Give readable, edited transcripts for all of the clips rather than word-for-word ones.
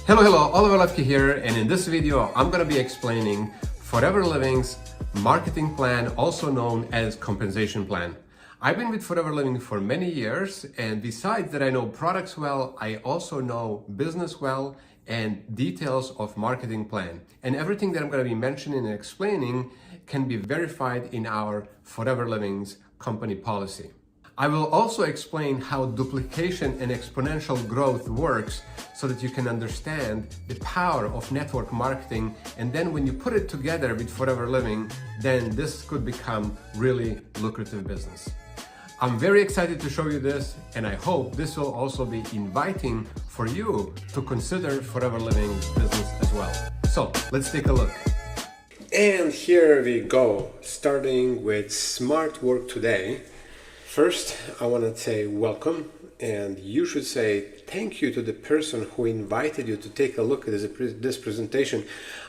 Hello, Oliver Lepke here, and in this video I'm going to be explaining Forever Living's marketing plan, also known as compensation plan. I've been with Forever Living for many years, and besides that I know products well, I also know business well and details of marketing plan. And everything that I'm going to be mentioning and explaining can be verified in our Forever Living's company policy. I will also explain how duplication and exponential growth works so that you can understand the power of network marketing, and then when you put it together with Forever Living, then this could become really lucrative business. I'm very excited to show you this, and I hope this will also be inviting for you to consider Forever Living business as well. So let's take a look. And here we go, starting with Smart Work Today. First, I want to say welcome, and you should say thank you to the person who invited you to take a look at this presentation.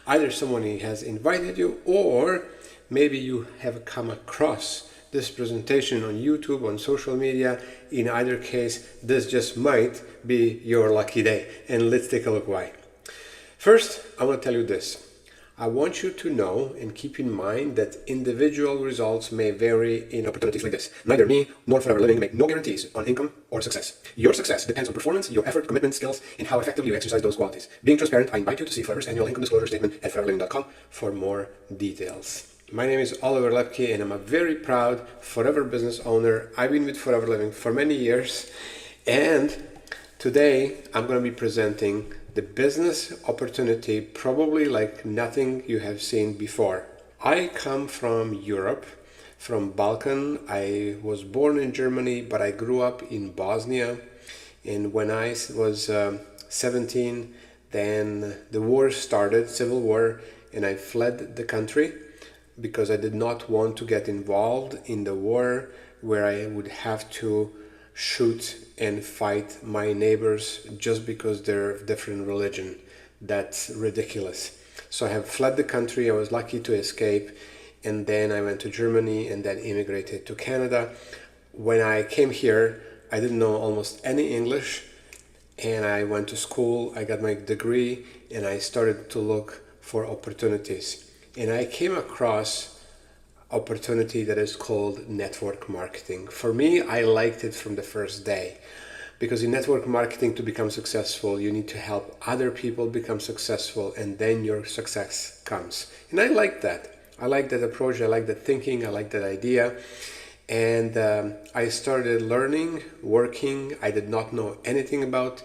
Either someone has invited you, or maybe you have come across this presentation on YouTube, on social media. In either case, this just might be your lucky day, and let's take a look why. First, I want to tell you this. I want you to know and keep in mind that individual results may vary in opportunities like this. Neither me nor Forever Living make no guarantees on income or success. Your success depends on performance, your effort, commitment, skills, and how effectively you exercise those qualities. Being transparent, I invite you to see Forever's annual income disclosure statement at foreverliving.com for more details. My name is Oliver Lepke, and I'm a very proud Forever business owner. I've been with Forever Living for many years, and today I'm going to be presenting the business opportunity probably like nothing you have seen before. I come from Europe, from Balkan. I was born in Germany, but I grew up in Bosnia. And when I was 17, then the war started, civil war, and I fled the country because I did not want to get involved in the war where I would have to shoot and fight my neighbors just because they're of different religion. That's ridiculous. So I have fled the country. I was lucky to escape, and then I went to Germany and then immigrated to Canada. When I came here, I didn't know almost any English, and I went to school. I got my degree, and I started to look for opportunities, and I came across opportunity that is called network marketing. For me, I liked it from the first day, because in network marketing, to become successful, you need to help other people become successful, and then your success comes. And I like that. I like that approach. I like that thinking. I like that idea. And I started learning, working. I did not know anything about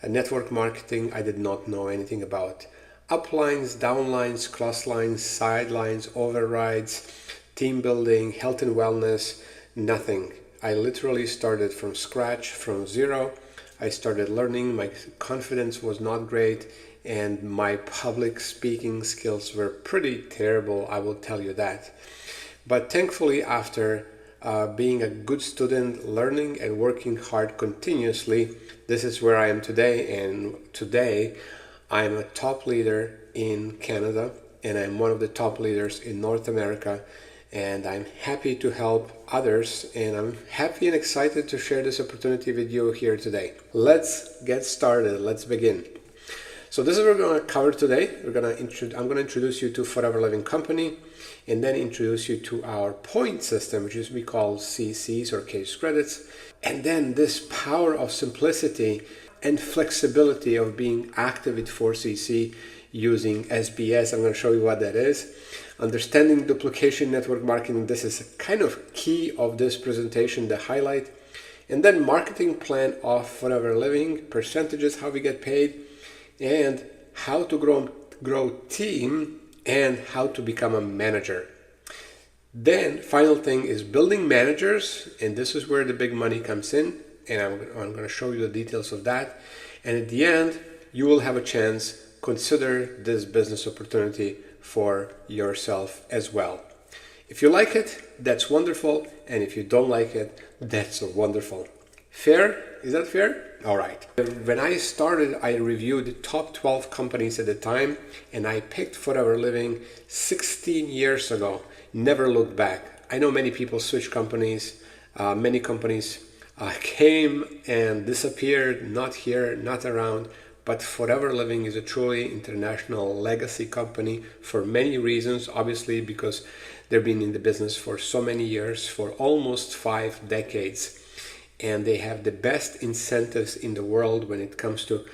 network marketing. I did not know anything about uplines, downlines, crosslines, sidelines, overrides, team building, health and wellness, nothing. I literally started from scratch, from zero. I started learning. My confidence was not great, and my public speaking skills were pretty terrible, I will tell you that. But thankfully, after being a good student, learning and working hard continuously, this is where I am today. And today, I am a top leader in Canada, and I'm one of the top leaders in North America. And I'm happy to help others, and I'm happy and excited to share this opportunity with you here today. Let's get started. Let's begin. So this is what we're going to cover today. I'm going to introduce you to Forever Living Company, and then introduce you to our point system, which is we call CCs or case credits. And then this power of simplicity and flexibility of being active with 4CC using SBS. I'm going to show you what that is. Understanding duplication network marketing. This is kind of key of this presentation, the highlight. And then marketing plan of Forever Living, percentages, how we get paid, and how to grow team, and how to become a manager. Then final thing is building managers, and this is where the big money comes in, and I'm going to show you the details of that. And at the end, you will have a chance consider this business opportunity for yourself as well. If you like it, that's wonderful, and if you don't like it, that's wonderful. Fair? Is that fair? All right. When I started, I reviewed the top 12 companies at the time, and I picked Forever Living 16 years ago. Never looked back. I know many people switch companies. Many companies came and disappeared, not here, not around. but Forever Living is a truly international legacy company for many reasons. Obviously, because they've been in the business for so many years, for almost 5 decades, and they have the best incentives in the world when it comes to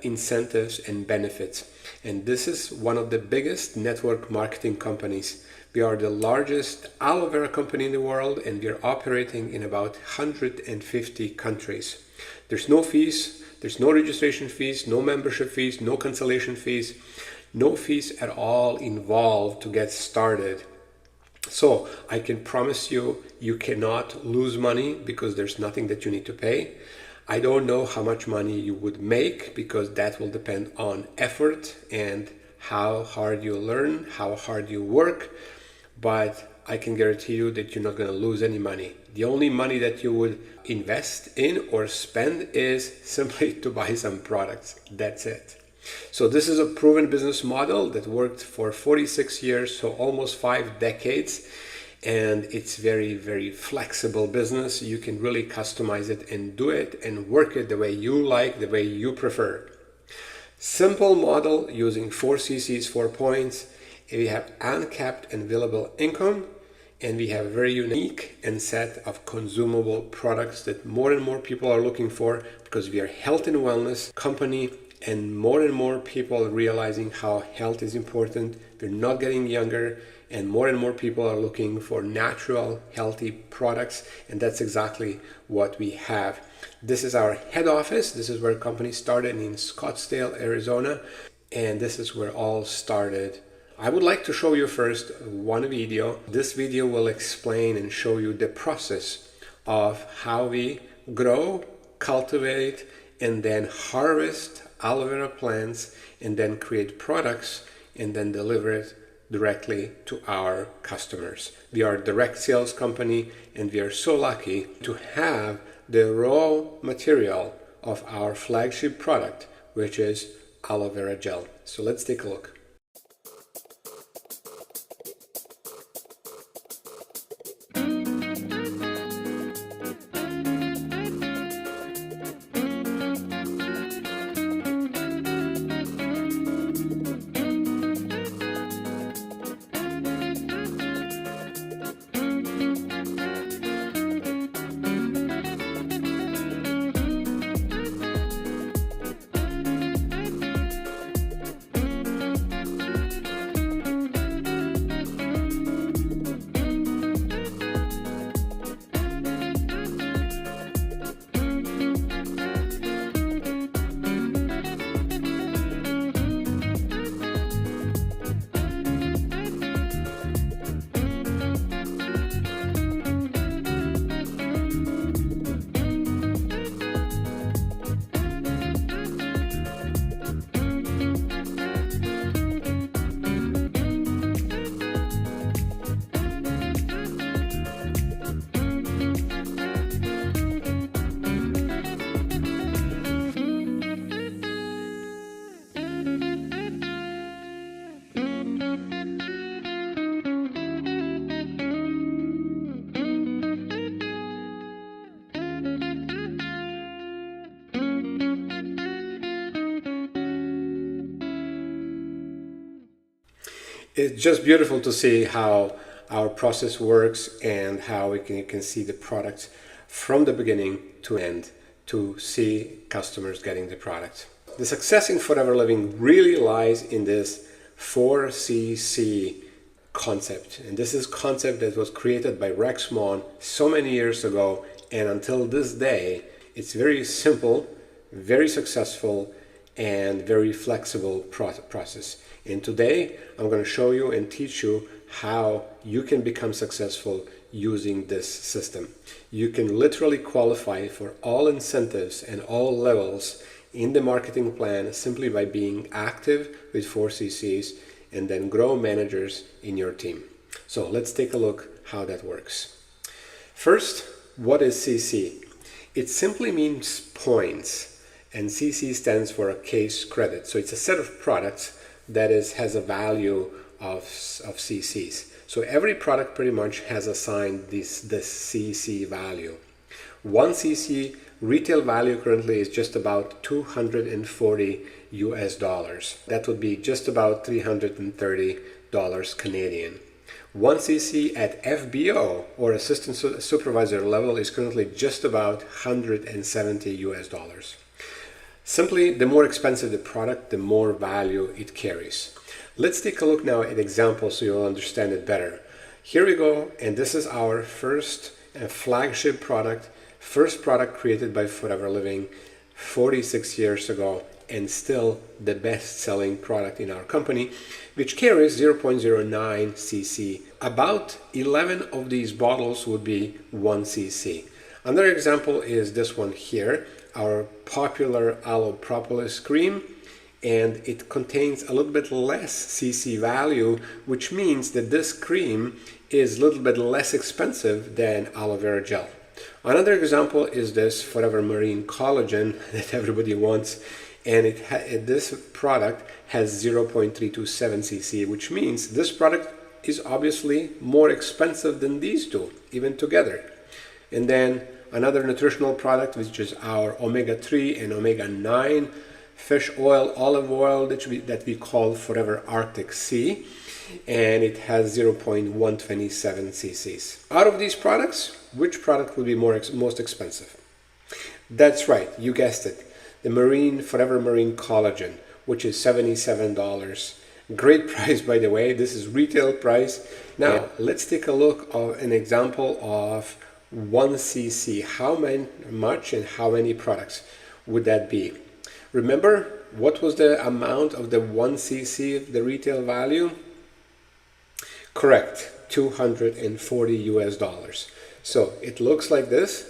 incentives and benefits. And this is one of the biggest network marketing companies. We are the largest aloe vera company in the world, and we are operating in about 150 countries. There's no fees, there's no registration fees, no membership fees, no cancellation fees, no fees at all involved to get started. So I can promise you, you cannot lose money because there's nothing that you need to pay. I don't know how much money you would make because that will depend on effort and how hard you learn, how hard you work. But I can guarantee you that you're not going to lose any money. The only money that you would invest in or spend is simply to buy some products. That's it. So this is a proven business model that worked for 46 years, so almost 5 decades. And it's very, very flexible business. You can really customize it and do it and work it the way you like, the way you prefer. Simple model using 4 cc's, 4 points. We have uncapped and available income, and we have a very unique and set of consumable products that more and more people are looking for because we are health and wellness company, and more people are realizing how health is important. We're not getting younger, and more people are looking for natural, healthy products, and that's exactly what we have. This is our head office. This is where the company started in Scottsdale, Arizona, and this is where all started. I would like to show you first one video. This video will explain and show you the process of how we grow, cultivate, and then harvest aloe vera plants, and then create products, and then deliver it directly to our customers. We are a direct sales company, and we are so lucky to have the raw material of our flagship product, which is aloe vera gel. So let's take a look. It's just beautiful to see how our process works and how you can see the product from the beginning to end to see customers getting the product. The success in Forever Living really lies in this 4cc concept. And this is a concept that was created by Rex Mon so many years ago, and until this day, it's very simple, very successful, and very flexible process. And today I'm going to show you and teach you how you can become successful using this system. You can literally qualify for all incentives and all levels in the marketing plan simply by being active with 4cc's and then grow managers in your team. So let's take a look how that works. First, what is CC? It simply means points, and CC stands for a case credit. So it's a set of products that has a value of CCs. So every product pretty much has assigned this CC value. 1 CC Retail value currently is just about 240 US dollars. That would be just about $330 Canadian. 1cc at FBO or assistant supervisor level is currently just about 170 US dollars. Simply, the more expensive the product, the more value it carries. Let's take a look now at examples so you'll understand it better. Here we go, and this is our first flagship product, first product created by Forever Living 46 years ago, and still the best-selling product in our company, which carries 0.09 cc. About 11 of these bottles would be 1 cc. Another example is this one here, our popular aloe propolis cream, and it contains a little bit less cc value, which means that this cream is a little bit less expensive than aloe vera gel. Another example is this Forever Marine Collagen that everybody wants, and this product has 0.327 cc, which means this product is obviously more expensive than these two, even together. And then another nutritional product, which is our omega-3 and omega-9 fish oil, olive oil that we call Forever Arctic Sea, and it has 0.127 cc's. Out of these products, which product will be most expensive? That's right, you guessed it. The Forever Marine Collagen, which is $77. Great price, by the way. This is retail price. Now, let's take a look at an example of 1 cc. How much and how many products would that be? Remember, what was the amount of the 1 cc, the retail value? Correct, 240 US dollars. So it looks like this.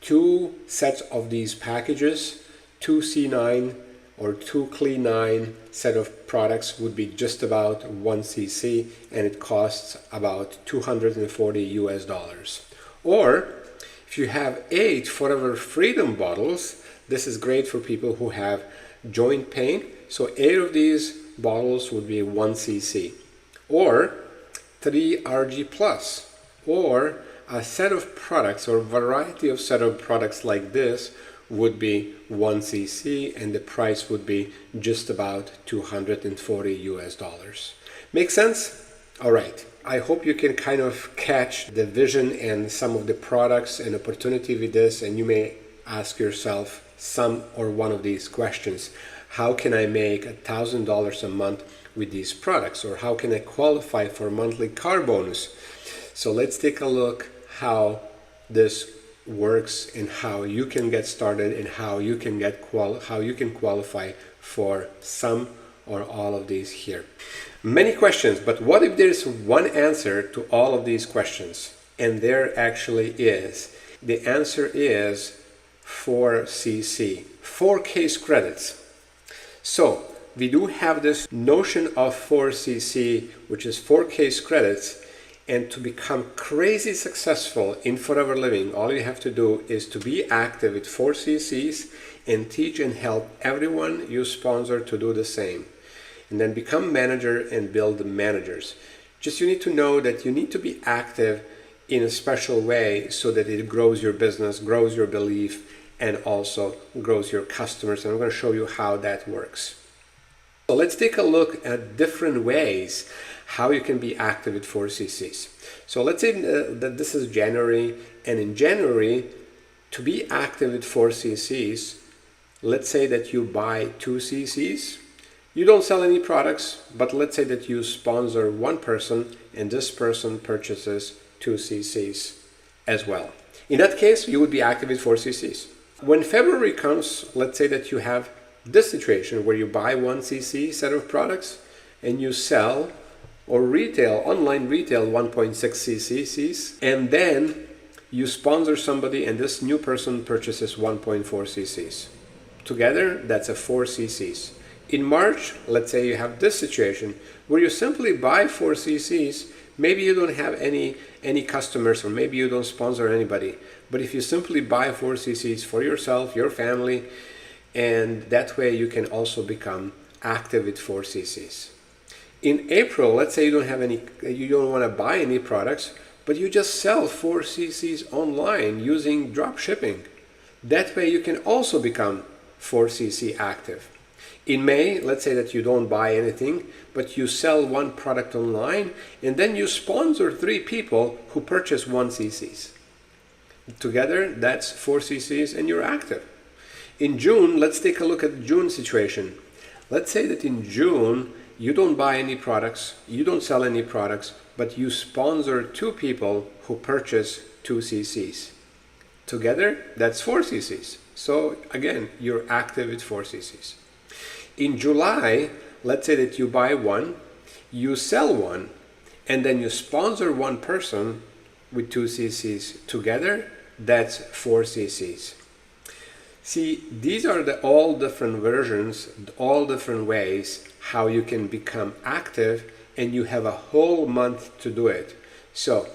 2 sets of these packages, 2 C9 or 2 Clean9 set of products would be just about 1 cc, and it costs about 240 US dollars. Or if you have 8 Forever Freedom bottles, this is great for people who have joint pain. So 8 of these bottles would be 1 cc. Or 3 RG Plus, or a set of products or variety of set of products like this would be 1 cc, and the price would be just about 240 US dollars. Make sense? All right. I hope you can kind of catch the vision and some of the products and opportunity with this, and you may ask yourself some or one of these questions. How can I make $1,000 a month with these products, or how can I qualify for a monthly car bonus? So let's take a look how this works and how you can get started and how you can qualify for some or all of these here. Many questions, but what if there's one answer to all of these questions? And there actually is. The answer is 4 cc, 4 case credits. So we do have this notion of 4 cc, which is 4 case credits. And to become crazy successful in Forever Living, all you have to do is to be active with 4 cc's and teach and help everyone you sponsor to do the same. And then become manager and build managers. Just you need to know that you need to be active in a special way so that it grows your business, grows your belief, and also grows your customers. And I'm going to show you how that works. So let's take a look at different ways how you can be active with 4 cc's. So let's say that this is January, and in January, to be active with 4 cc's, let's say that you buy 2 cc's. You don't sell any products, but let's say that you sponsor one person and this person purchases 2 cc's as well. In that case, you would be active with 4 cc's. When February comes, let's say that you have this situation where you buy 1 cc set of products and you sell or retail, online retail 1.6 cc's, and then you sponsor somebody and this new person purchases 1.4 cc's. Together, that's a 4 cc's. In March, let's say you have this situation where you simply buy 4 cc's. Maybe you don't have any customers, or maybe you don't sponsor anybody. But if you simply buy 4 cc's for yourself, your family, and that way you can also become active with 4 cc's. In April, let's say you don't want to buy any products, but you just sell 4 cc's online using drop shipping. That way you can also become 4cc active. In May, let's say that you don't buy anything, but you sell one product online, and then you sponsor 3 people who purchase 1ccs. Together, that's 4ccs and you're active. In June, let's take a look at the June situation. Let's say that in June, you don't buy any products, you don't sell any products, but you sponsor 2 people who purchase 2ccs. Together, that's 4ccs. So again, you're active with 4ccs. In July, let's say that you buy 1, you sell 1, and then you sponsor 1 person with 2ccs. Together, that's 4ccs. See, these are all different versions, all different ways how you can become active, and you have a whole month to do it. So,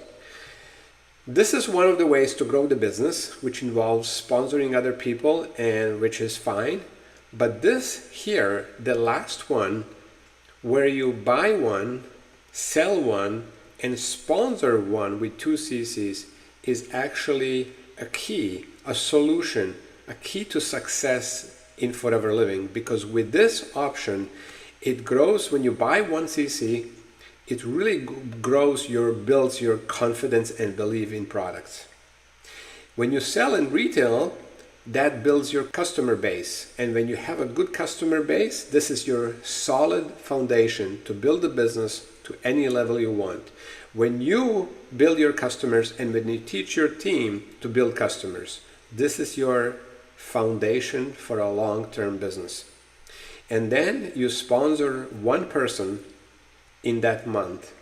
this is one of the ways to grow the business, which involves sponsoring other people, and which is fine. But this here, the last one, where you buy 1, sell 1, and sponsor 1 with 2ccs is actually a key, a solution, a key to success in Forever Living. Because with this option, it grows when you buy 1cc, it really builds your confidence and belief in products. When you sell in retail, that builds your customer base. And when you have a good customer base, this is your solid foundation to build a business to any level you want. When you build your customers and when you teach your team to build customers, this is your foundation for a long-term business. And then you sponsor 1 person in that month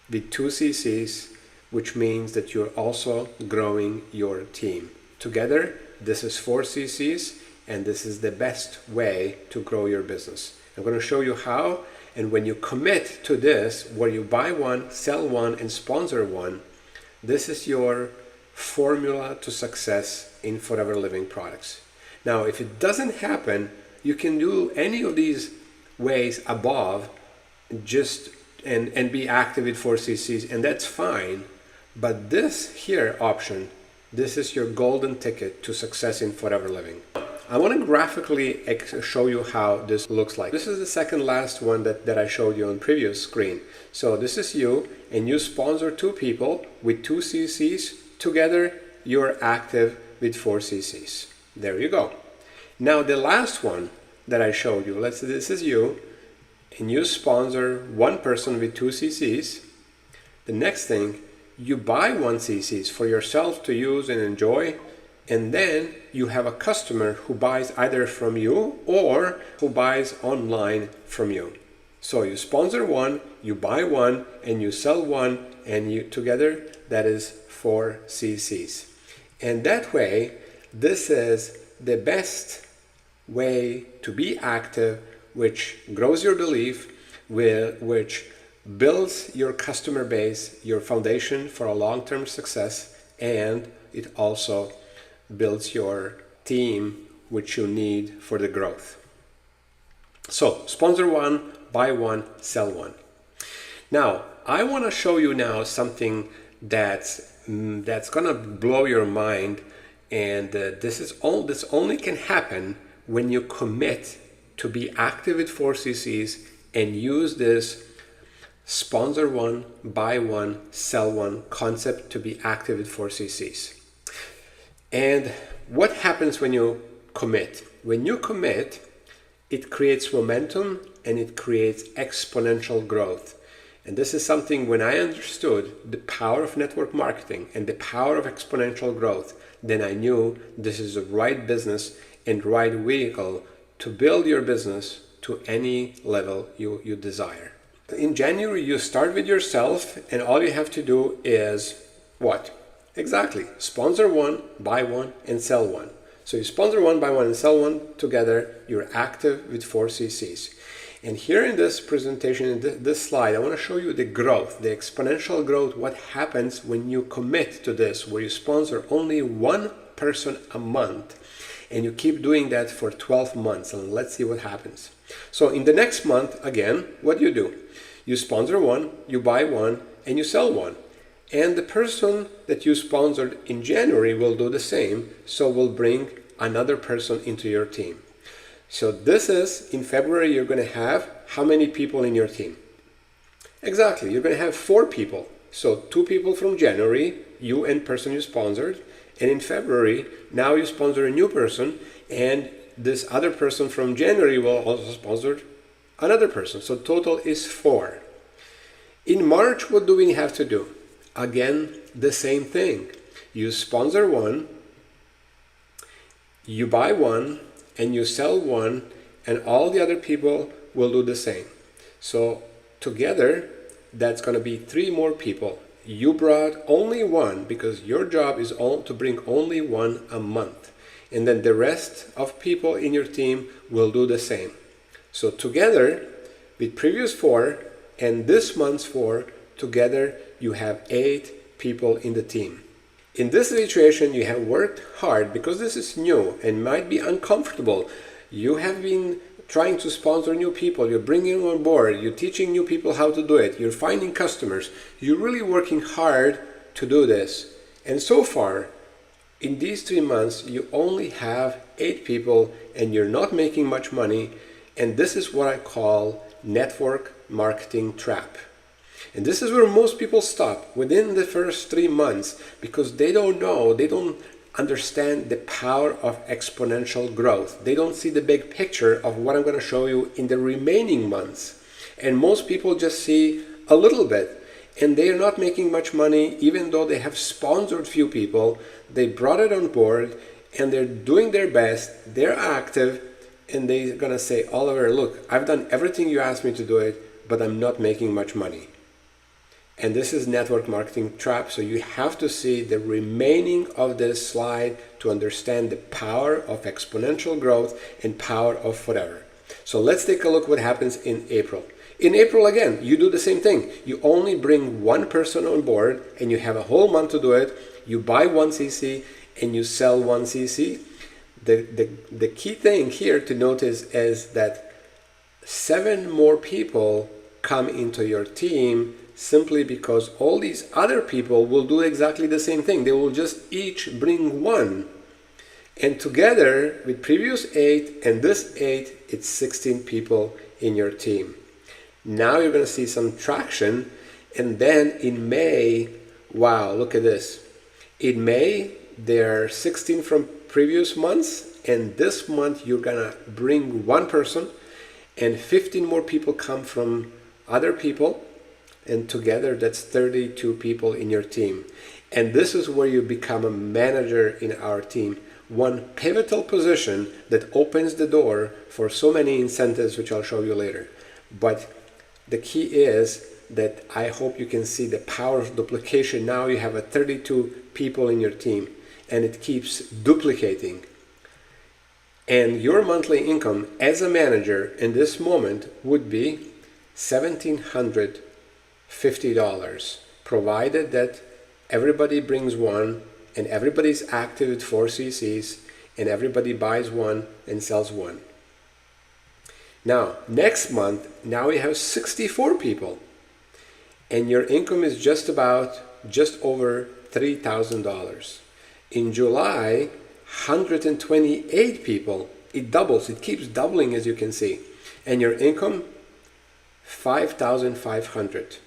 with 2ccs, which means that you're also growing your team. Together, this is 4ccs, and this is the best way to grow your business. I'm going to show you how, and when you commit to this, where you buy 1, sell 1, and sponsor 1, this is your formula to success in Forever Living products. Now, if it doesn't happen, you can do any of these ways above, and be active with 4ccs, and that's fine. But this here option, this is your golden ticket to success in Forever Living. I want to graphically show you how this looks like. This is the second last one that I showed you on previous screen. So this is you, and you sponsor 2 people with 2ccs. Together, you're active with 4ccs. There you go. Now the last one that I showed you, let's say this is you, and you sponsor 1 person with 2ccs. The next thing, you buy 1ccs for yourself to use and enjoy, and then you have a customer who buys either from you or who buys online from you. So you sponsor 1, you buy 1, and you sell 1, and you together, that is 4ccs. And that way, this is the best way to be active, which grows your belief, which builds your customer base, your foundation for a long-term success, and it also builds your team, which you need for the growth. So sponsor 1, buy 1, sell 1. Now, I want to show you now something that's gonna blow your mind, and this only can happen when you commit to be active with 4ccs and use this sponsor 1, buy 1, sell 1 concept to be active with 4ccs. And what happens when you commit? When you commit, it creates momentum and it creates exponential growth. And this is something, when I understood the power of network marketing and the power of exponential growth, then I knew this is the right business and right vehicle to build your business to any level you desire. In January, you start with yourself, and all you have to do is what? Exactly. Sponsor 1, buy 1, and sell 1. So you sponsor 1, buy 1, and sell 1 together. You're active with 4ccs. And here in this presentation, in this slide, I want to show you the growth, the exponential growth, what happens when you commit to this, where you sponsor only 1 person a month, and you keep doing that for 12 months, and let's see what happens. So in the next month, again, what do? You sponsor 1, you buy 1, and you sell 1. And the person that you sponsored in January will do the same, so will bring another person into your team. So this is, in February, you're going to have how many people in your team? Exactly, you're going to have 4 people. So 2 people from January, you and person you sponsored, and in February, now you sponsor a new person, and this other person from January will also sponsor another person. So total is 4. In March, what do we have to do? Again, the same thing. You sponsor one, you buy one, and you sell one, and all the other people will do the same. So together, that's going to be 3 more people. You brought only one because your job is to bring only one a month. And then the rest of people in your team will do the same. So together, with previous 4 and this month's 4, together you have 8 people in the team. In this situation, you have worked hard because this is new and might be uncomfortable. You have been trying to sponsor new people, you're bringing them on board, you're teaching new people how to do it, you're finding customers, you're really working hard to do this. And so far, in these 3 months, you only have 8 people and you're not making much money. And this is what I call network marketing trap. And this is where most people stop within the first 3 months because they don't know, they don't understand the power of exponential growth. They don't see the big picture of what I'm going to show you in the remaining months. And most people just see a little bit. And they are not making much money even though they have sponsored few people. They brought it on board and they're doing their best. They're active and they're going to say, Oliver, look, I've done everything you asked me to do it, but I'm not making much money. And this is network marketing trap. So you have to see the remaining of this slide to understand the power of exponential growth and power of whatever. So let's take a look what happens in April. In April, again, you do the same thing. You only bring one person on board and you have a whole month to do it. You buy 1 CC and you sell 1 CC. The key thing here to notice is that 7 more people come into your team simply because all these other people will do exactly the same thing. They will just each bring 1. And together with previous 8 and this 8, it's 16 people in your team. Now you're going to see some traction. And then in May, wow, look at this. In May, there are 16 from previous months. And this month, you're going to bring 1 person. And 15 more people come from other people. And together, that's 32 people in your team. And this is where you become a manager in our team. One pivotal position that opens the door for so many incentives, which I'll show you later. But the key is that I hope you can see the power of duplication. Now you have 32 people in your team and it keeps duplicating. And your monthly income as a manager in this moment would be $1,750, provided that everybody brings 1 and everybody's active with 4 CCs and everybody buys 1 and sells 1. Now, next month, now we have 64 people and your income is just over $3,000. In July, 128 people. It doubles, it keeps doubling as you can see. And your income, 5,500.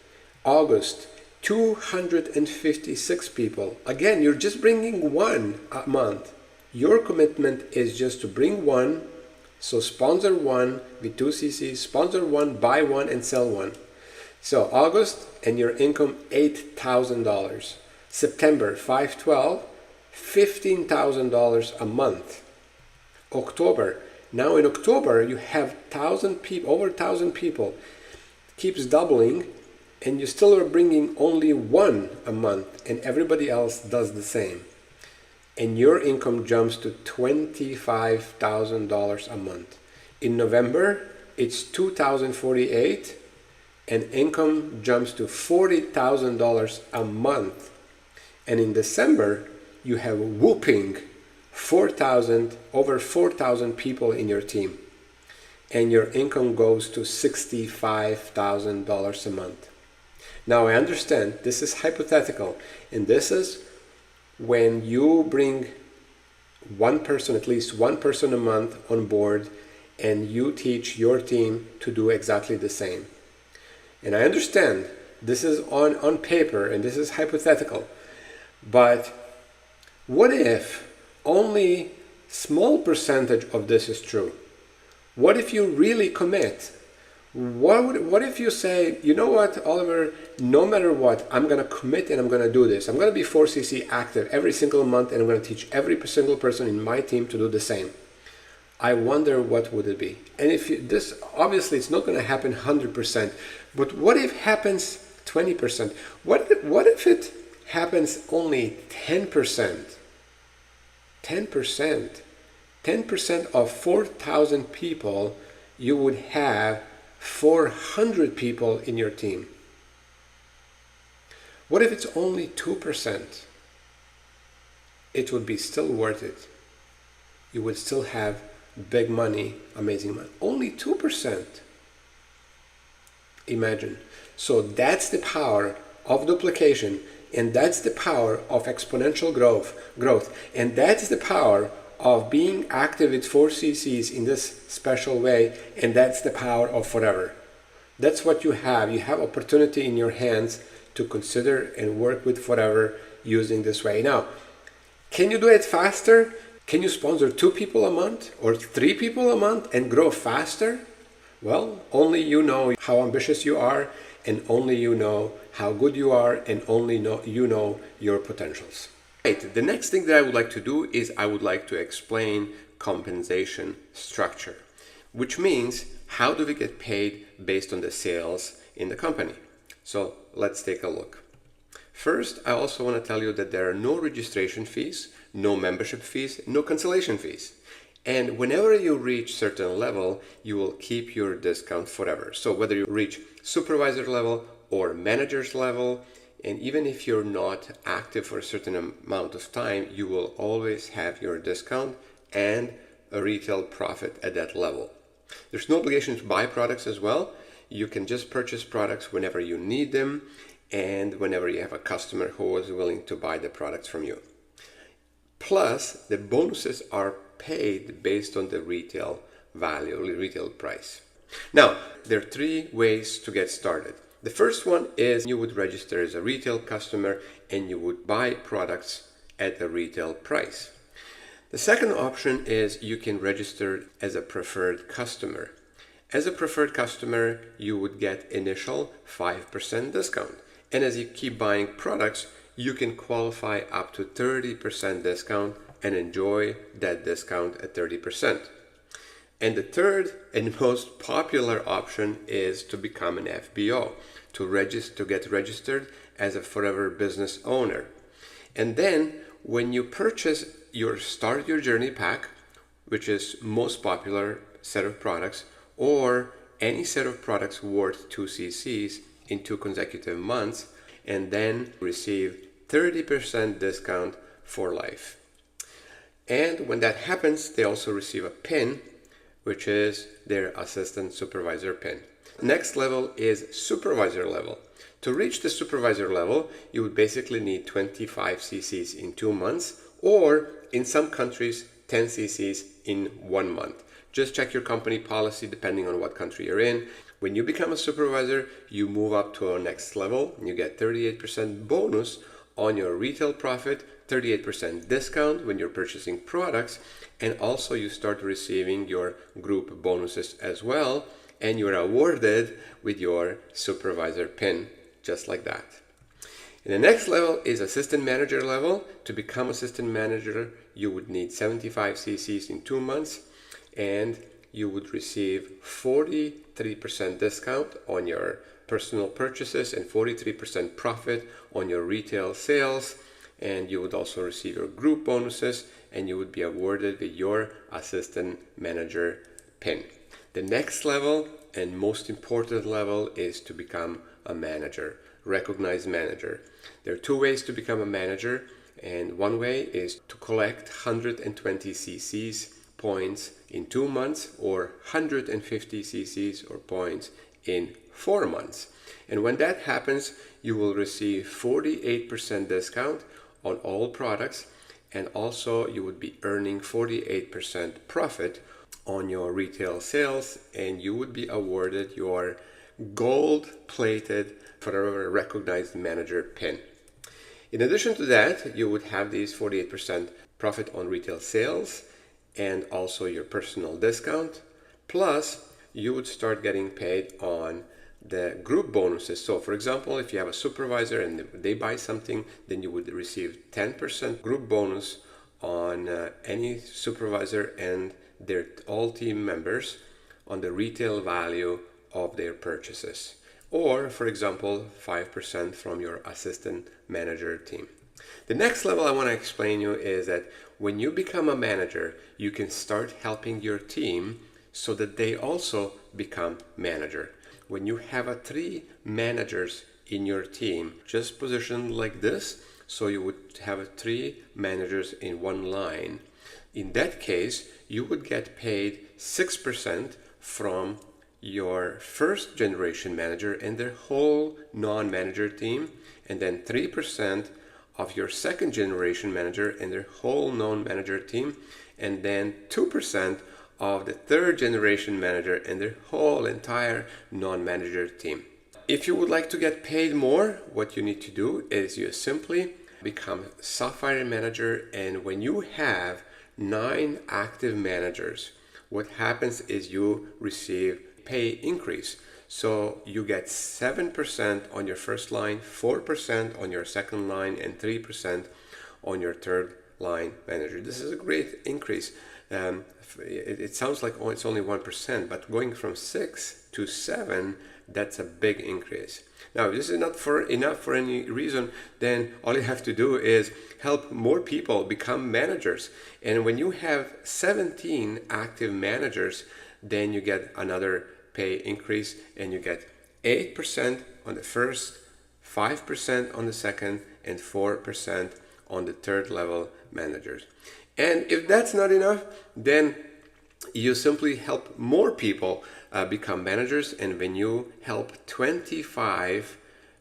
August, 256 people. Again, you're just bringing 1 a month. Your commitment is just to bring 1. So sponsor 1 with 2 CCs, sponsor 1, buy 1 and sell 1. So August and your income $8,000. September 512, $15,000 a month. October, now in October you have 1,000 people, over 1,000 people. Keeps doubling and you still are bringing only 1 a month and everybody else does the same. And your income jumps to $25,000 a month. In November, it's $2,048 and income jumps to $40,000 a month. And in December, you have whooping over 4,000 people in your team. And your income goes to $65,000 a month. Now I understand this is hypothetical, and this is when you bring one person, at least one person a month on board, and you teach your team to do exactly the same. And I understand this is on paper and this is hypothetical, but what if only small percentage of this is true? What if you really commit? What if you say, you know what, Oliver, no matter what, I'm going to commit and I'm going to do this. I'm going to be 4CC active every single month, and I'm going to teach every single person in my team to do the same. I wonder what would it be. And if this, obviously it's not going to happen 100%, but what if it happens 20%? What if it happens only 10%? 10%. 10% of 4,000 people, you would have 400 people in your team. What if it's only 2%? It would be still worth it. You would still have big money, amazing money. Only 2%. Imagine. So that's the power of duplication, and that's the power of exponential growth, and that's the power of being active with 4CCs in this special way, and that's the power of Forever. That's what you have. You have opportunity in your hands to consider and work with Forever using this way. Now, can you do it faster? Can you sponsor 2 people a month or 3 people a month and grow faster? Well, only you know how ambitious you are, and only you know how good you are, and only you know your potentials. Right. The next thing that I would like to do is I would like to explain compensation structure, which means how do we get paid based on the sales in the company. So let's take a look. First, I also want to tell you that there are no registration fees, no membership fees, no cancellation fees. And whenever you reach certain level, you will keep your discount forever. So whether you reach supervisor level or manager's level, and even if you're not active for a certain amount of time, you will always have your discount and a retail profit at that level. There's no obligation to buy products as well. You can just purchase products whenever you need them and whenever you have a customer who is willing to buy the products from you. Plus, the bonuses are paid based on the retail value, retail price. Now, there are 3 ways to get started. The first one is you would register as a retail customer and you would buy products at the retail price. The second option is you can register as a preferred customer. As a preferred customer, you would get initial 5% discount. And as you keep buying products, you can qualify up to 30% discount and enjoy that discount at 30%. And the third and most popular option is to become an FBO, to get registered as a Forever Business Owner. And then when you purchase your Start Your Journey pack, which is most popular set of products, or any set of products worth 2 cc's in 2 consecutive months, and then receive 30% discount for life. And when that happens, they also receive a pin, which is their assistant supervisor pin. Next level is supervisor level. To reach the supervisor level, you would basically need 25 cc's in 2 months, or in some countries, 10 cc's in 1 month. Just check your company policy depending on what country you're in. When you become a supervisor, you move up to a next level. You get 38% bonus on your retail profit, 38% discount when you're purchasing products, and also you start receiving your group bonuses as well, and you're awarded with your supervisor pin, just like that. And the next level is assistant manager level. To become assistant manager, you would need 75 cc's in 2 months, and you would receive 43% discount on your personal purchases and 43% profit on your retail sales, and you would also receive your group bonuses, and you would be awarded with your assistant manager pin. The next level and most important level is to become a manager, recognized manager. There are 2 ways to become a manager, and one way is to collect 120 cc's points in 2 months or 150 cc's or points in 4 months. And when that happens, you will receive 48% discount on all products, and also you would be earning 48% profit on your retail sales, and you would be awarded your gold-plated Forever Recognized Manager pin. In addition to that, you would have these 48% profit on retail sales and also your personal discount. Plus, you would start getting paid on the group bonuses. So for example, if you have a supervisor and they buy something, then you would receive 10% group bonus on any supervisor and their all team members on the retail value of their purchases. Or for example, 5% from your assistant manager team. The next level I want to explain you is that when you become a manager, you can start helping your team so that they also become manager. When you have 3 managers in your team, just positioned like this, so you would have 3 managers in one line. In that case, you would get paid 6% from your first generation manager and their whole non-manager team, and then 3% of your second generation manager and their whole non-manager team, and then 2% of the third generation manager and their whole entire non-manager team. If you would like to get paid more, what you need to do is you simply become Sapphire manager, and when you have 9 active managers, what happens is you receive pay increase. So you get 7% on your first line, 4% on your second line, and 3% on your third line manager. This is a great increase. It sounds like it's only 1%, but going from 6 to 7, that's a big increase. Now, if this is not enough for any reason, then all you have to do is help more people become managers. And when you have 17 active managers, then you get another pay increase, and you get 8% on the first, 5% on the second, and 4% on the third level managers. And if that's not enough, then you simply help more people become managers. And when you help 25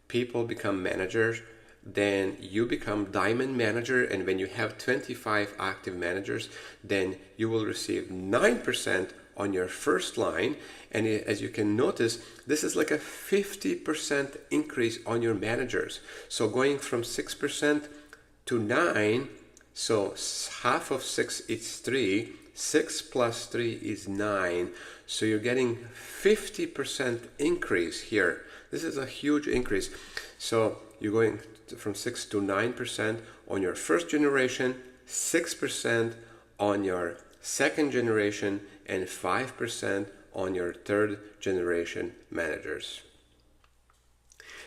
people become managers, then you become diamond manager. And when you have 25 active managers, then you will receive 9% on your first line. And as you can notice, this is like a 50% increase on your managers. So going from 6% to 9, so half of 6 is 3, 6 plus 3 is 9. So you're getting 50% increase here. This is a huge increase. So you're going from 6 to 9% on your first generation, 6% on your second generation, and 5% on your third generation managers.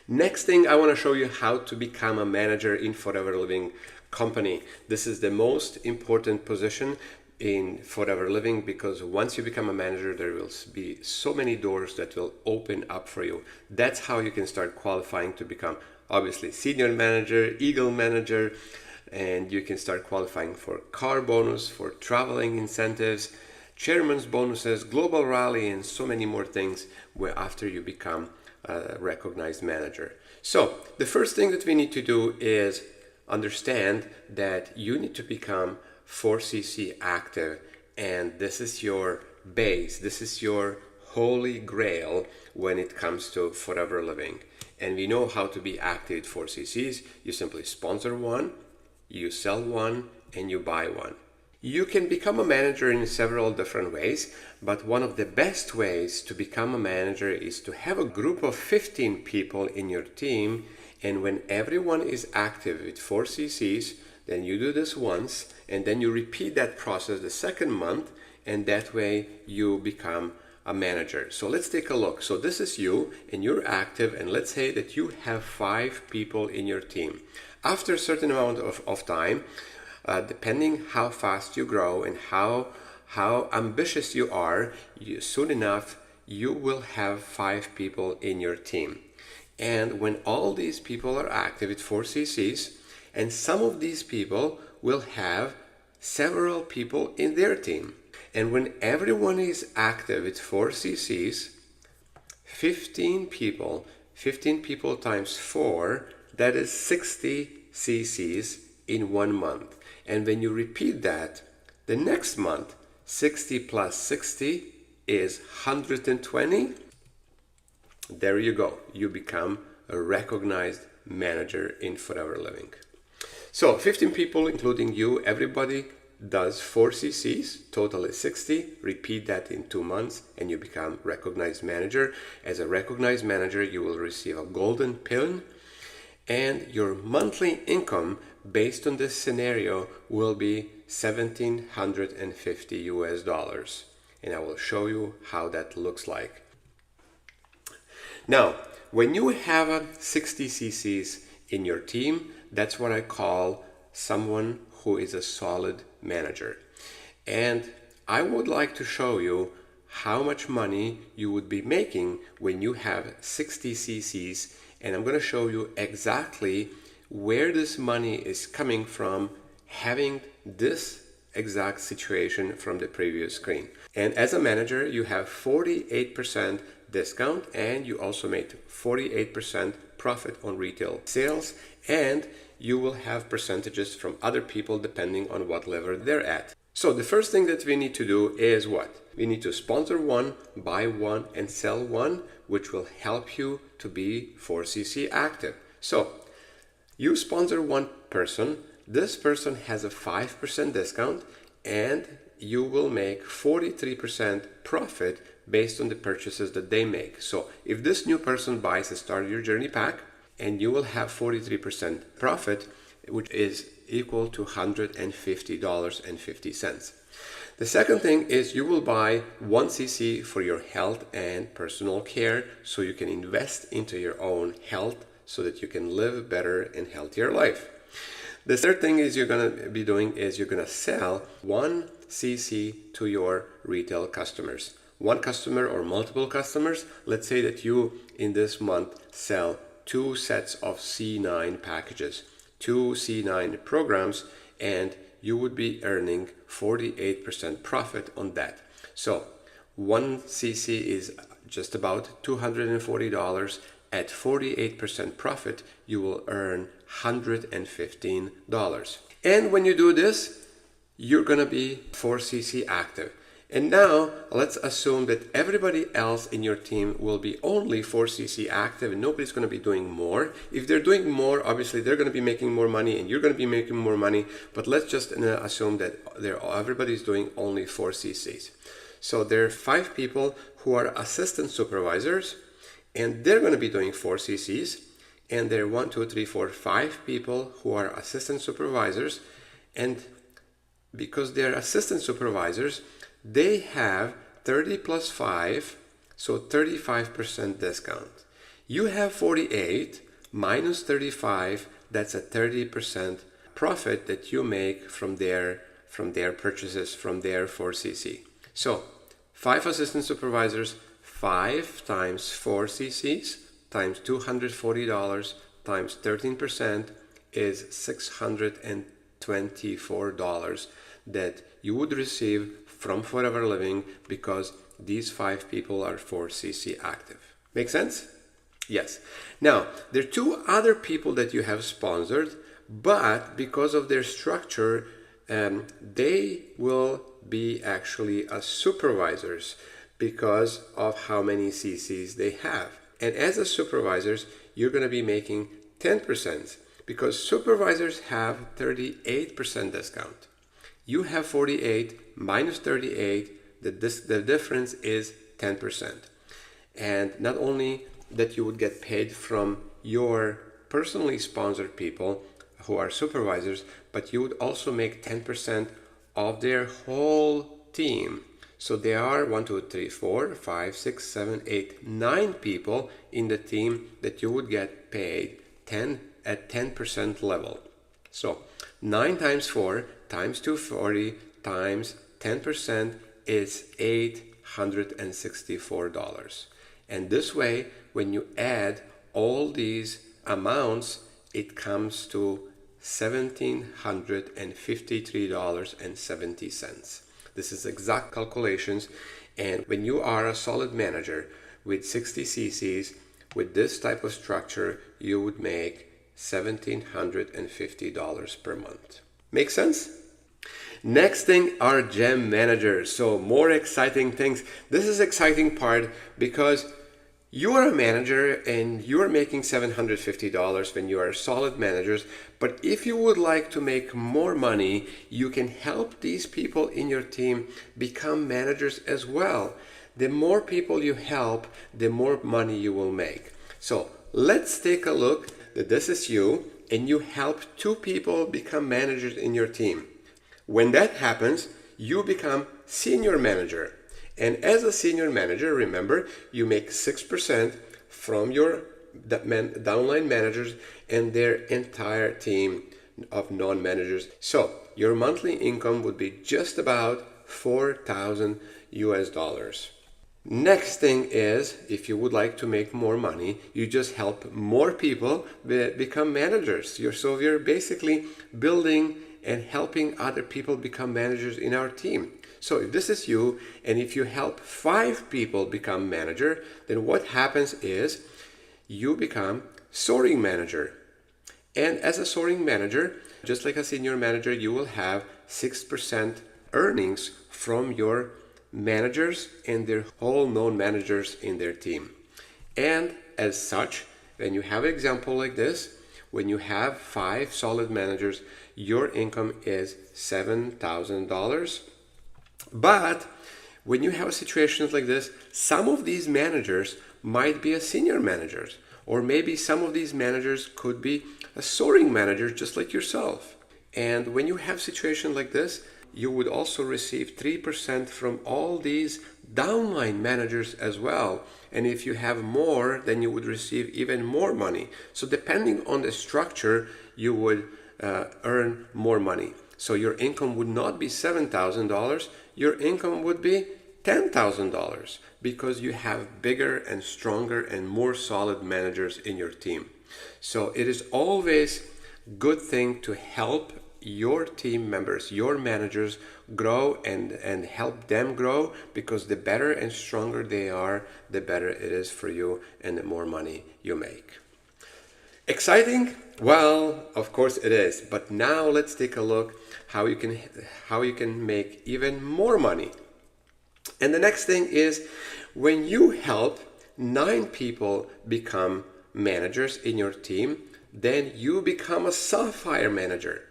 Next thing, I want to show you how to become a manager in Forever Living company. This is the most important position in Forever Living, because once you become a manager, there will be so many doors that will open up for you. That's how you can start qualifying to become, obviously, senior manager, eagle manager, and you can start qualifying for car bonus, for traveling incentives, chairman's bonuses, global rally, and so many more things after you become a recognized manager. So the first thing that we need to do is understand that you need to become 4cc active, and this is your base. This is your holy grail when it comes to Forever Living. And we know how to be active at 4cc's. You simply sponsor one, you sell one, and you buy one. You can become a manager in several different ways, but one of the best ways to become a manager is to have a group of 15 people in your team, and when everyone is active with 4cc's, then you do this once, and then you repeat that process the second month, and that way you become a manager. So let's take a look. So this is you, and you're active, and let's say that you have 5 people in your team. After a certain amount of time, depending how fast you grow and how ambitious you are, soon enough you will have 5 people in your team. And when all these people are active at 4cc's, and some of these people will have several people in their team. And when everyone is active, it's 4 cc's, 15 people times 4, that is 60 cc's in 1 month. And when you repeat that, the next month, 60 plus 60 is 120. There you go. You become a recognized manager in Forever Living. So 15 people, including you, everybody does 4 cc's, total is 60. Repeat that in 2 months and you become recognized manager. As a recognized manager, you will receive a golden pin, and your monthly income based on this scenario will be $1,750 US. And I will show you how that looks like. Now, when you have 60 cc's in your team, that's what I call someone who is a solid manager. And I would like to show you how much money you would be making when you have 60 cc's, and I'm going to show you exactly where this money is coming from, having this exact situation from the previous screen. And as a manager, you have 48% discount, and you also made 48% profit on retail sales, and you will have percentages from other people depending on what level they're at. So the first thing that we need to do is what? We need to sponsor one, buy one, and sell one, which will help you to be 4 cc active. So you sponsor one person, this person has a 5% discount, and you will make 43% profit based on the purchases that they make. So if this new person buys a Start Your Journey pack, and you will have 43% profit, which is equal to $150.50. The second thing is you will buy 1 cc for your health and personal care, so you can invest into your own health so that you can live a better and healthier life. The third thing is you're going to be doing is you're going to sell 1 cc to your retail customers. One customer or multiple customers. Let's say that you in this month sell 2 sets of C9 packages, 2 C9 programs, and you would be earning 48% profit on that. So 1 cc is just about $240. At 48% profit, you will earn $115. And when you do this, you're gonna be 4 cc active. And now let's assume that everybody else in your team will be only 4 cc active and nobody's going to be doing more. If they're doing more, obviously they're going to be making more money and you're going to be making more money. But let's just assume that everybody's doing only 4 cc's. So there are 5 people who are assistant supervisors and they're going to be doing 4 cc's. And there are 5 people who are assistant supervisors. And because they're assistant supervisors, they have 30 plus 5, so 35% discount. You have 48 minus 35, that's a 30% profit that you make from their purchases, from their 4 cc. So 5 assistant supervisors, 5 times 4 cc's times $240 times 13% is $624 that you would receive from Forever Living because these 5 people are 4 cc active. Make sense? Yes. Now, there are 2 other people that you have sponsored, but because of their structure, they will be actually as supervisors because of how many cc's they have. And as a supervisors, you're going to be making 10% because supervisors have 38% discount. You have 48 minus 38, the difference is 10%. And not only that you would get paid from your personally sponsored people who are supervisors, but you would also make 10% of their whole team. So there are 9 people in the team that you would get paid at 10% level. So 9 times 4 times 240 times 10% is $864. And this way, when you add all these amounts, it comes to $1,753.70. This is exact calculations. And when you are a solid manager with 60 cc's, with this type of structure, you would make $1,750 per month. Make sense? Next thing are gem managers. So more exciting things. This is exciting part because you are a manager and you are making $750 when you are solid managers. But if you would like to make more money, you can help these people in your team become managers as well. The more people you help, the more money you will make. So let's take a look that this is you and you help 2 people become managers in your team. When that happens, you become senior manager. And as a senior manager, remember, you make 6% from your downline managers and their entire team of non-managers. So your monthly income would be just about $4,000 US. Next thing is, if you would like to make more money, you just help more people become managers. So you're basically building and helping other people become managers in our team. So if this is you, and if you help 5 people become manager, then what happens is you become soaring manager. And as a soaring manager, just like a senior manager, you will have 6% earnings from your managers and their whole known managers in their team. And as such, when you have an example like this, when you have 5 solid managers, your income is $7,000. But when you have situations like this, some of these managers might be a senior managers, or maybe some of these managers could be a soaring manager just like yourself. And when you have situations like this, you would also receive 3% from all these downline managers as well. And if you have more, then you would receive even more money. So depending on the structure, you would earn more money. So your income would not be $7,000, your income would be $10,000 because you have bigger and stronger and more solid managers in your team. So it is always a good thing to help your team members, your managers grow and help them grow, because the better and stronger they are, the better it is for you and the more money you make. Exciting? Well, of course it is. But now let's take a look how you can make even more money. And the next thing is, when you help 9 people become managers in your team, then you become a sapphire manager.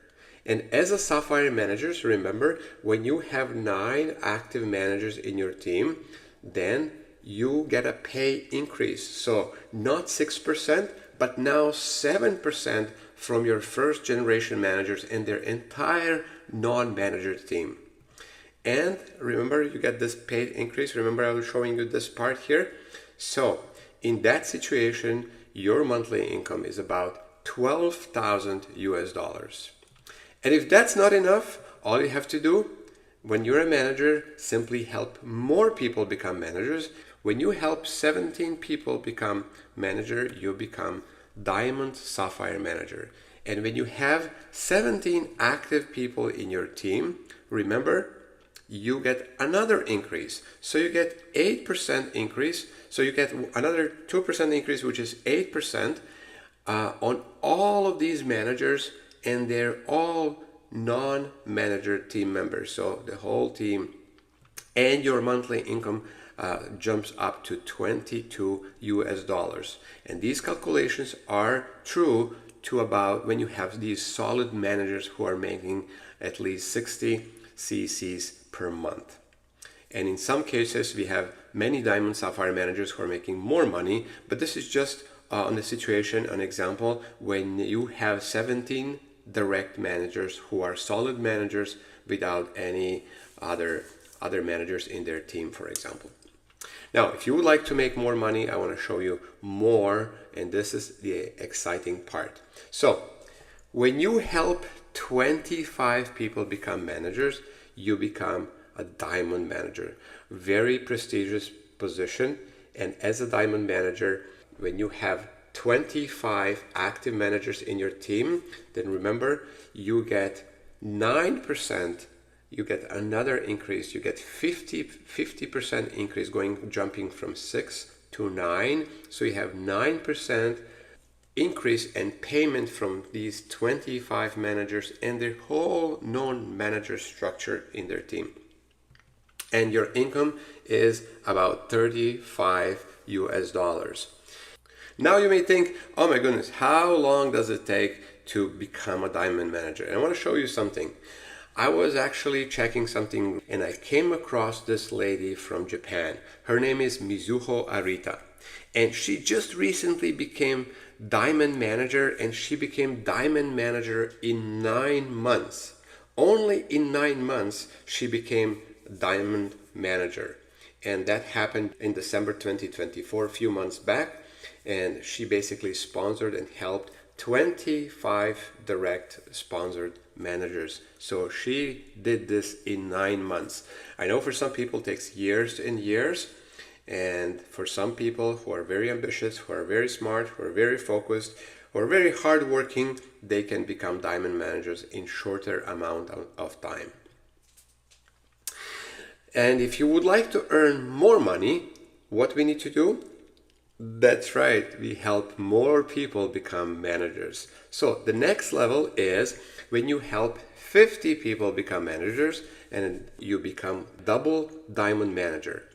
And as a sapphire manager, remember, when you have 9 active managers in your team, then you get a pay increase. So not 6%, but now 7% from your first generation managers and their entire non-manager team. And remember, you get this paid increase. Remember, I was showing you this part here. So in that situation, your monthly income is about $12,000 US. And if that's not enough, all you have to do when you're a manager, simply help more people become managers. When you help 17 people become manager, you become diamond sapphire manager. And when you have 17 active people in your team, remember, you get another increase. So you get 8% increase. So you get another 2% increase, which is 8% on all of these managers, and they're all non-manager team members. So the whole team, and your monthly income jumps up to $22 US. And these calculations are true to about when you have these solid managers who are making at least 60 cc's per month. And in some cases, we have many diamond sapphire managers who are making more money, but this is just on the situation, an example, when you have 17 direct managers who are solid managers without any other managers in their team, for example. Now, if you would like to make more money, I want to show you more, and this is the exciting part. So, when you help 25 people become managers, you become a diamond manager. Very prestigious position, and as a diamond manager, when you have 25 active managers in your team, then remember, you get 9% you get another increase. You get 50% increase, jumping from 6 to 9. So you have 9% increase in payment from these 25 managers and their whole non-manager structure in their team. And your income is about 35 US dollars. Now you may think, oh my goodness, how long does it take to become a diamond manager? And I want to show you something. I was actually checking something and I came across this lady from Japan. Her name is Mizuho Arita. And she just recently became diamond manager, and she became diamond manager in 9 months. Only in 9 months she became diamond manager. And that happened in December 2024, a few months back. And she basically sponsored and helped 25 direct sponsored managers. So she did this in 9 months. I know for some people it takes years and years. And for some people who are very ambitious, who are very smart, who are very focused, who are very hardworking, they can become diamond managers in shorter amount of time. And if you would like to earn more money, what we need to do? That's right, we help more people become managers. So the next level is when you help 50 people become managers and you become double diamond manager.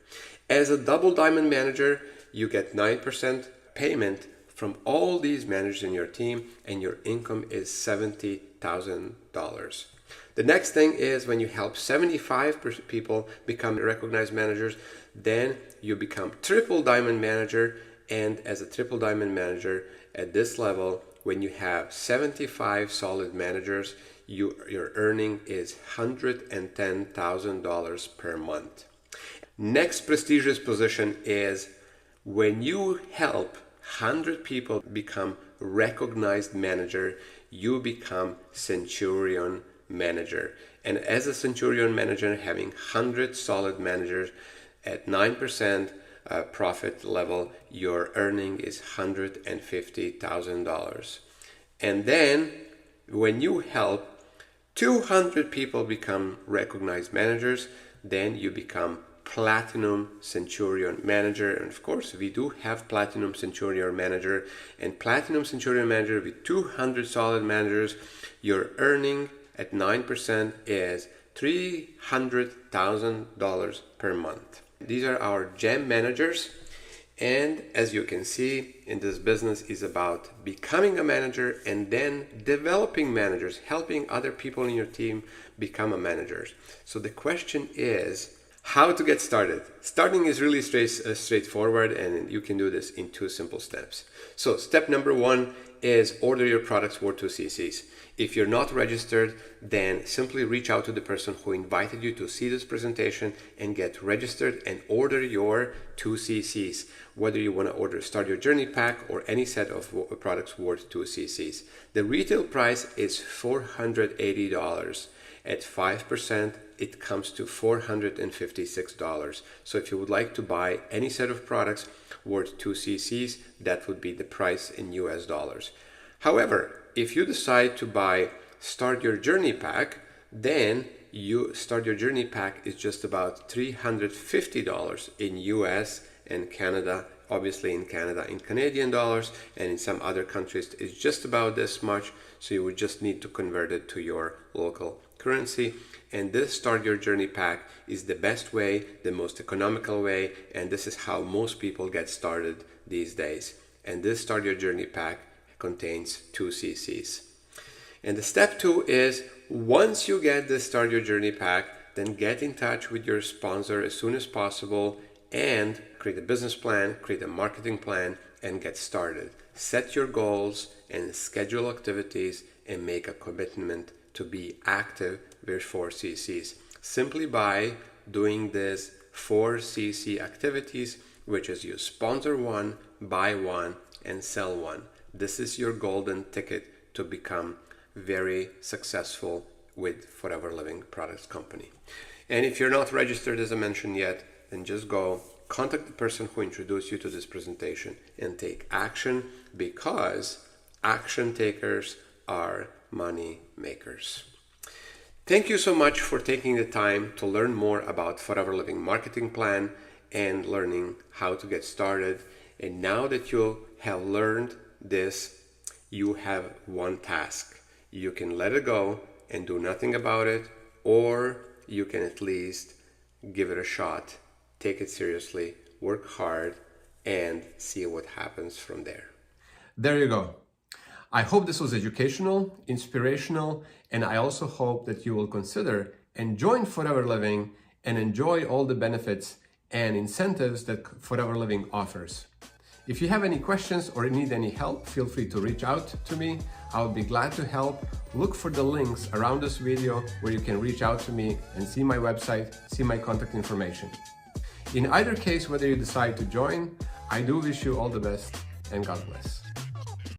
As a double diamond manager, you get 9% payment from all these managers in your team, and your income is $70,000. The next thing is when you help 75 people become recognized managers, then you become triple diamond manager. And as a triple diamond manager at this level, when you have 75 solid managers, your earning is $110,000 per month. Next prestigious position is when you help 100 people become recognized manager, you become centurion manager. And as a centurion manager, having 100 solid managers at 9% profit level, your earning is $150,000. And then when you help 200 people become recognized managers, then you become Platinum Centurion Manager. And of course, we do have Platinum Centurion Manager. And Platinum Centurion Manager with 200 solid managers, your earning at 9% is $300,000 per month. These are our gem managers. And as you can see, in this business is about becoming a manager and then developing managers, helping other people in your team become a manager. So the question is, how to get started? Starting is really straightforward, and you can do this in 2 simple steps. So step number 1 is order your products for 2 CCs. If you're not registered, then simply reach out to the person who invited you to see this presentation and get registered and order your 2 CCs. Whether you want to order Start Your Journey pack or any set of products worth 2 CCs. The retail price is $480. At 5%, it comes to $456. So if you would like to buy any set of products worth 2 CCs, that would be the price in US dollars. However, if you decide to buy Start Your Journey pack, then Start Your Journey pack is just about $350 in US and Canada. Obviously in Canada in Canadian dollars, and in some other countries it's just about this much, so you would just need to convert it to your local currency. And this Start Your Journey pack is the best way, the most economical way, and this is how most people get started these days. And this Start Your Journey pack contains 2 CCs. And the step 2 is, once you get this Start Your Journey pack, then get in touch with your sponsor as soon as possible and create a business plan, create a marketing plan, and get started. Set your goals and schedule activities and make a commitment to be active with 4 CCs. Simply by doing this 4 CC activities, which is you sponsor 1, buy 1, and sell 1. This is your golden ticket to become very successful with Forever Living Products Company. And if you're not registered, as I mentioned yet, then just go contact the person who introduced you to this presentation and take action, because action takers are money makers. Thank you so much for taking the time to learn more about Forever Living marketing plan and learning how to get started. And now that you have learned this, you have one task. You can let it go and do nothing about it, or you can at least give it a shot, take it seriously, work hard, and see what happens from there. There you go. I hope this was educational, inspirational, and I also hope that you will consider and join Forever Living and enjoy all the benefits and incentives that Forever Living offers. If you have any questions or need any help, feel free to reach out to me. I would be glad to help. Look for the links around this video where you can reach out to me and see my website, see my contact information. In either case, whether you decide to join, I do wish you all the best and God bless.